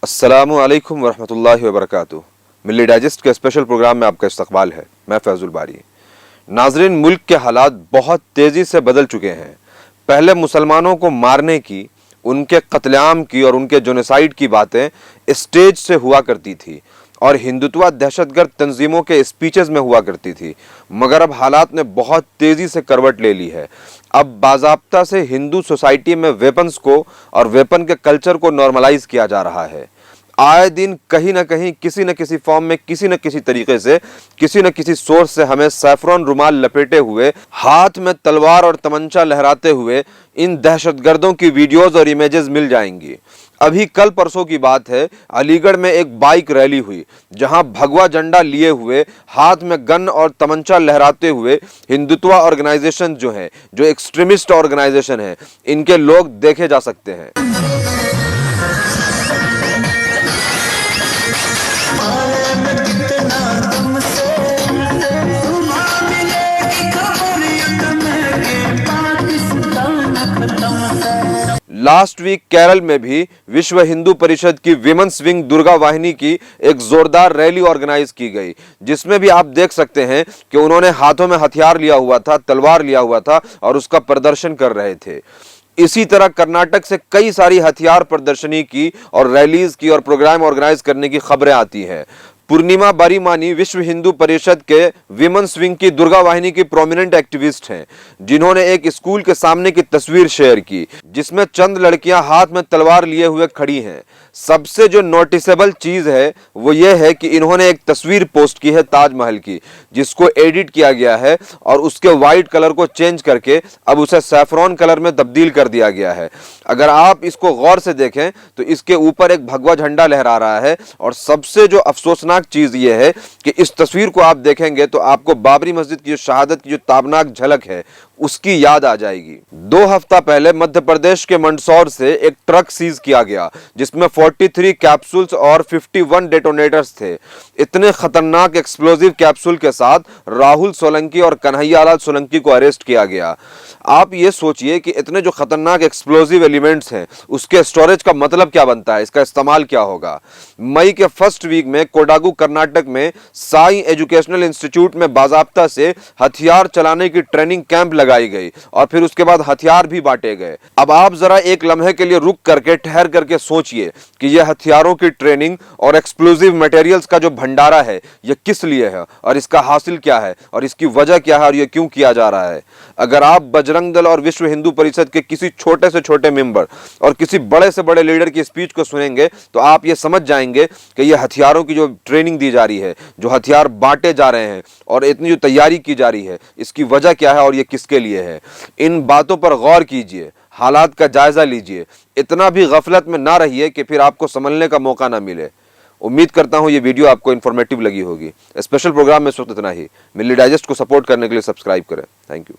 अस्सलामु अलैकुम वरहमतुल्लाहि वबरकातुहू। मिल्ली डाइजेस्ट के स्पेशल प्रोग्राम में आपका इस्तकबाल है। मैं फैजुल बारी। नाजरीन, मुल्क के हालात बहुत तेजी से बदल चुके हैं। पहले मुसलमानों को मारने की, उनके कत्लेआम की और उनके जोनेसाइड की बातें स्टेज से हुआ करती थी और हिंदुत्व दहशतगर्द तंजीमों के स्पीचेस में हुआ करती थी, मगर अब हालात ने बहुत तेजी से करवट ले ली है। अब बाज़ाब्ता से हिंदू सोसाइटी में वेपन्स को और वेपन के कल्चर को नॉर्मलाइज किया जा रहा है। आए दिन कहीं ना कहीं किसी न किसी फॉर्म में, किसी न किसी तरीके से, किसी न किसी सोर्स से हमें सैफरॉन रुमाल लपेटे हुए, हाथ में तलवार और तमंचा लहराते हुए इन दहशतगर्दों की वीडियोस और इमेजेस मिल जाएंगी। अभी कल परसों की बात है, अलीगढ़ में एक बाइक रैली हुई जहां भगवा झंडा लिए हुए, हाथ में गन और तमंचा लहराते हुए हिंदुत्व ऑर्गेनाइजेशन जो एक्सट्रीमिस्ट ऑर्गेनाइजेशन है, इनके लोग देखे जा सकते हैं। लास्ट वीक केरल में भी विश्व हिंदू परिषद की विमेंस विंग दुर्गा वाहिनी की एक जोरदार रैली ऑर्गेनाइज की गई, जिसमें भी आप देख सकते हैं कि उन्होंने हाथों में हथियार लिया हुआ था, तलवार लिया हुआ था और उसका प्रदर्शन कर रहे थे। इसी तरह कर्नाटक से कई सारी हथियार प्रदर्शनी की और रैलीज की और प्रोग्राम ऑर्गेनाइज करने की खबरें आती हैं। पूर्णिमा बारीमानी विश्व हिंदू परिषद के विमेंस विंग की दुर्गा वाहिनी की प्रोमिनेंट एक्टिविस्ट हैं, जिन्होंने एक स्कूल के सामने की तस्वीर शेयर की जिसमें चंद लड़कियां हाथ में तलवार लिए हुए खड़ी हैं। सबसे जो नोटिसेबल चीज है वो ये है कि इन्होंने एक तस्वीर पोस्ट की है ताजमहल की, जिसको एडिट किया गया है और उसके व्हाइट कलर को चेंज करके अब उसे सैफरॉन कलर में तब्दील कर दिया गया है। अगर आप इसको गौर से देखें तो इसके ऊपर एक भगवा झंडा लहरा रहा है और सबसे जो अफसोसनाक चीज ये है कि इस तस्वीर को आप देखेंगे तो आपको बाबरी मस्जिद की जो शहादत की जो ताबनाक झलक है उसकी याद आ जाएगी। 2 हफ्ता पहले मध्य प्रदेश के मंदसौर से एक ट्रक सीज किया गया जिसमें 43 कैप्सूल्स और 51 डेटोनेटर्स थे। इतने खतरनाक एक्सप्लोजिव कैप्सूल के साथ राहुल सोलंकी और कन्हैयालाल सोलंकी को अरेस्ट किया गया। आप ये सोचिए कि इतने जो खतरनाक एक्सप्लोजिव एलिमेंट्स हैं उसके स्टोरेज का मतलब क्या बनता है, इसका इस्तेमाल क्या होगा। मई के फर्स्ट वीक में कोडागु कर्नाटक में साई एजुकेशनल इंस्टीट्यूट में बाजाब्ता से हथियार चलाने की ट्रेनिंग कैंप लगाई गई और फिर उसके बाद हथियार भी बांटे गए। अब आप जरा एक लम्हे के लिए रुक करके, ठहर करके सोचिए कि यह हथियारों की ट्रेनिंग और एक्सप्लोजिव मटेरियल्स का जो भंडारा है यह किस लिए है और इसका हासिल क्या है और इसकी वजह क्या है और यह क्यों किया जा रहा है। अगर आप बजरंग दल और विश्व हिंदू परिषद के किसी छोटे से छोटे मेंबर और किसी बड़े से बड़े लीडर की स्पीच को सुनेंगे तो आप ये समझ जाएंगे कि यह हथियारों की जो ट्रेनिंग दी जा रही है, जो हथियार बांटे जा रहे हैं और इतनी जो तैयारी की जा रही है, इसकी वजह क्या है और ये किसके लिए है। इन बातों पर गौर कीजिए, हालात का जायजा लीजिए, इतना भी गफलत में ना रहिए कि फिर आपको संभलने का मौका ना मिले। उम्मीद करता हूं ये वीडियो आपको इन्फॉर्मेटिव लगी होगी। स्पेशल प्रोग्राम में इस वक्त इतना ही। मिल्ली डाइजेस्ट को सपोर्ट करने के लिए सब्सक्राइब करें। Thank you.